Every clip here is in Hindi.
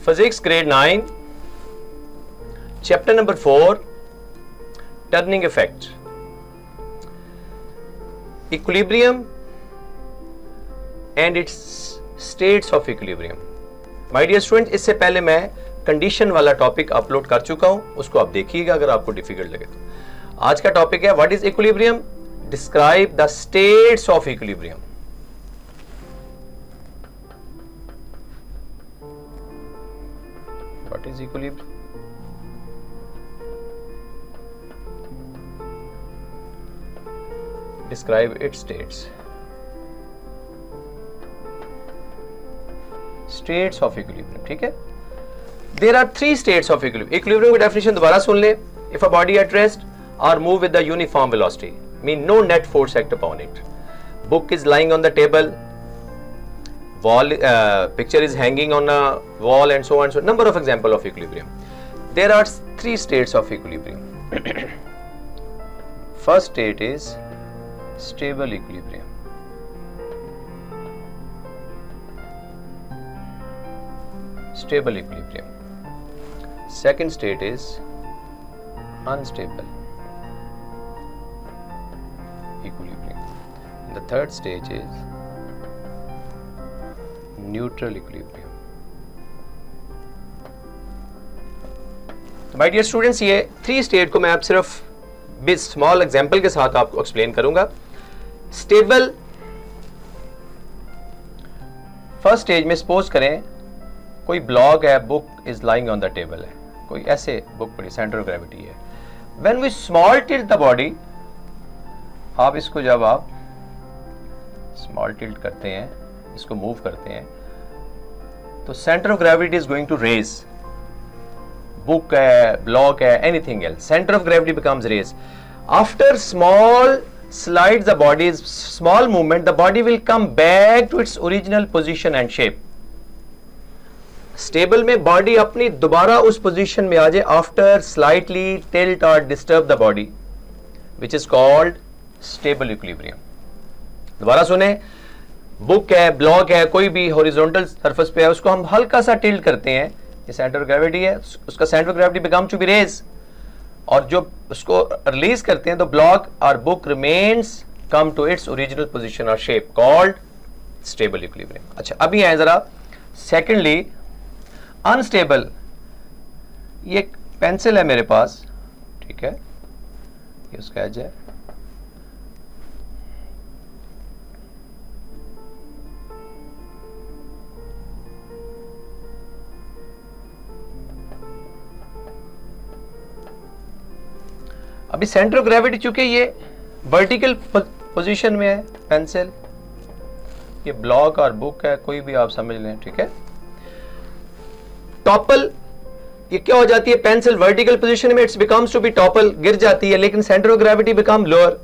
Physics grade 9 chapter number 4 turning effect, equilibrium and its states of equilibrium. My dear student, इससे पहले मैं कंडीशन वाला टॉपिक अपलोड कर चुका हूं, उसको आप देखिएगा अगर आपको डिफिकल्ट लगे तो। आज का टॉपिक है what is equilibrium, describe the states of equilibrium. What is equilibrium? Describe its states. States of equilibrium, ठीक है। There are 3 states of equilibrium. Equilibrium की डेफिनेशन दोबारा सुन ले। If a body at rest or move with the uniform velocity, mean no net force act upon it. Book is lying on the table, wall picture is hanging on a wall, and so on. So number of example of equilibrium. There are 3 states of equilibrium. First state is stable equilibrium. Stable equilibrium. Second state is unstable equilibrium. The third stage is neutral equilibrium. My dear students, ये 3 स्टेट को मैं आप सिर्फ स्मॉल एग्जांपल के साथ आपको एक्सप्लेन करूंगा। स्टेबल फर्स्ट स्टेज में सपोज करें कोई ब्लॉक है, book is lying on the table है, कोई ऐसे बुक पड़ी, सेंटर ऑफ ग्रेविटी है। When V small tilt the body, आप इसको जब आप स्मॉल टिल्ट करते हैं, इसको मूव करते हैं, तो centre of gravity is going to raise. Book है, ब्लॉक है, anything else, centre of gravity becomes raise. After small slide the body, small movement, the body will come back to its original position and shape. Stable में बॉडी अपनी दोबारा उस पोजीशन में आ जाए आफ्टर स्लाइटली टिल्ट और disturb the body, which is called stable equilibrium. दोबारा सुने, बुक है, ब्लॉक है, कोई भी हॉरिजॉन्टल सरफेस पे है, उसको हम हल्का सा टिल्ट करते हैं, ये सेंटर ऑफ ग्रेविटी है, उसका centre of gravity become to be raise, और जो उसको रिलीज करते हैं तो ब्लॉक और book remains come to its original position और शेप, कॉल्ड स्टेबल इक्विलिब्रियम। अच्छा, अभी आए जरा सेकेंडली अनस्टेबल। ये एक पेंसिल है मेरे पास, ठीक है, ये उसका एज है, अभी सेंटर ऑफ ग्रेविटी चूंकि ये वर्टिकल पोजीशन में है पेंसिल, ये ब्लॉक और बुक है, कोई भी आप समझ लें, ठीक है। टॉपल, ये क्या हो जाती है, पेंसिल वर्टिकल पोजीशन में, its becomes to be topple, गिर जाती है, लेकिन centre of gravity become lower.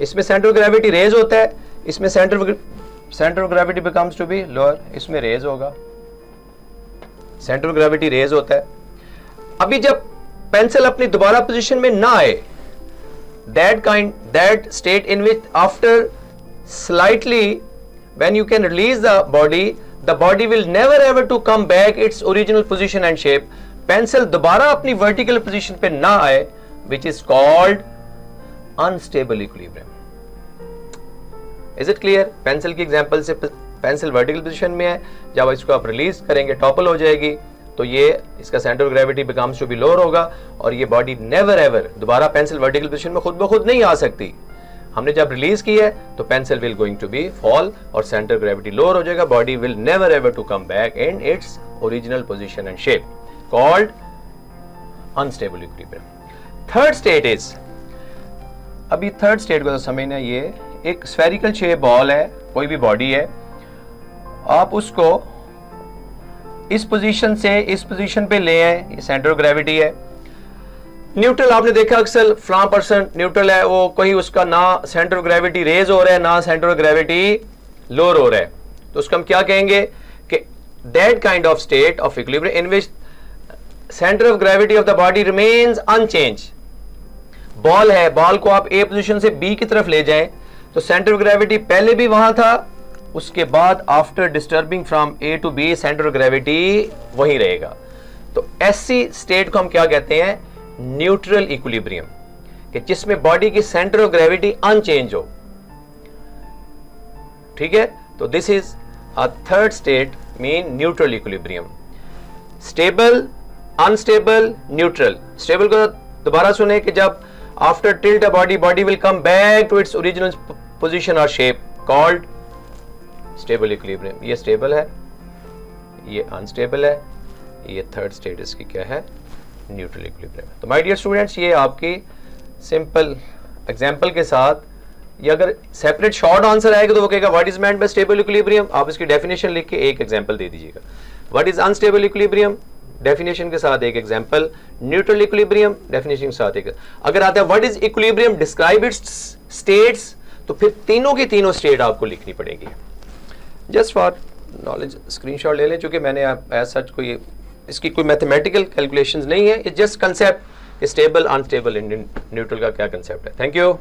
इसमें सेंटर ऑफ ग्रेविटी रेज होता है, इसमें centre of gravity becomes to be lower, इसमें रेज होगा, सेंटर ऑफ ग्रेविटी रेज होता है। अभी जब पेंसिल अपनी दोबारा पोजीशन में ना आए, that state in which after slightly when you can release the body, the body will never ever to come back its original position and shape. Pencil दोबारा अपनी वर्टिकल पोजीशन पे ना आए, which is called unstable equilibrium. Is it clear? Pencil की एग्जांपल से पेंसिल वर्टिकल पोजीशन में है, जब इसको आप रिलीज करेंगे टॉपल हो जाएगी, तो ये इसका centre of gravity becomes to be lower होगा, और ये बॉडी नेवर एवर दोबारा पेंसिल वर्टिकल पोजीशन में खुद ब खुद नहीं आ सकती। हमने जब रिलीज की है तो pencil will going to be fall और सेंटर ग्रेविटी लोअर हो जाएगा, body will never ever to come back in its original position and shape, called unstable equilibrium. Third state is, अभी थर्ड स्टेट को तो समझना, ये एक स्फेरिकल शेप बॉल है, कोई भी बॉडी है, आप उसको इस पोजीशन से इस पोजीशन पे ले आए, ये सेंटर ऑफ ग्रेविटी है। न्यूट्रल आपने देखा अक्सर, फ्लां पर्सन न्यूट्रल है, वो कोई उसका ना सेंटर ऑफ ग्रेविटी रेज हो रहा है ना सेंटर ऑफ ग्रेविटी लोअर हो रहा है, तो उसको हम क्या कहेंगे कि that kind of state of equilibrium in which centre of gravity of the body remains unchange. Ball है, बॉल को आप ए पोजीशन से बी की तरफ ले जाएं तो सेंटर ऑफ ग्रेविटी पहले भी वहां था उसके बाद after disturbing from A to B centre of gravity वहीं रहेगा। तो ऐसी स्टेट को हम क्या कहते हैं? न्यूट्रल इक्विलिब्रियम, कि जिसमें बॉडी की सेंटर ऑफ ग्रेविटी अनचेंज हो। ठीक है, तो this is a third state mean neutral equilibrium. Stable, unstable, neutral. Stable को दोबारा सुने कि जब after tilt a body will come back to its original position और शेप, कॉल्ड स्टेबल इक्विलिब्रियम। ये स्टेबल है, ये अनस्टेबल है, ये थर्ड स्टेट इसकी क्या है? Neutral equilibrium. तो माय डियर स्टूडेंट्स, ये आपकी सिंपल एग्जांपल के साथ, ये अगर सेपरेट शॉर्ट आंसर आएगा तो वो कहेगा what is meant by stable equilibrium, आप इसकी डेफिनेशन लिख के एक एग्जांपल दे दीजिएगा। What is unstable equilibrium, definition के साथ एक एग्जांपल। न्यूट्रल इक्विलिब्रियम, डेफिनेशन के साथ एक। अगर आता है what is equilibrium, describe its states, तो फिर तीनों की तीनों स्टेट आपको लिखनी पड़ेगी। जस्ट फॉर नॉलेज स्क्रीनशॉट ले लें, चूंकि मैंने एज सच कोई इसकी कोई मैथमेटिकल कैलकुलेशंस नहीं है, it's just concept, stable, unstable, neutral का क्या कंसेप्ट है। Thank you.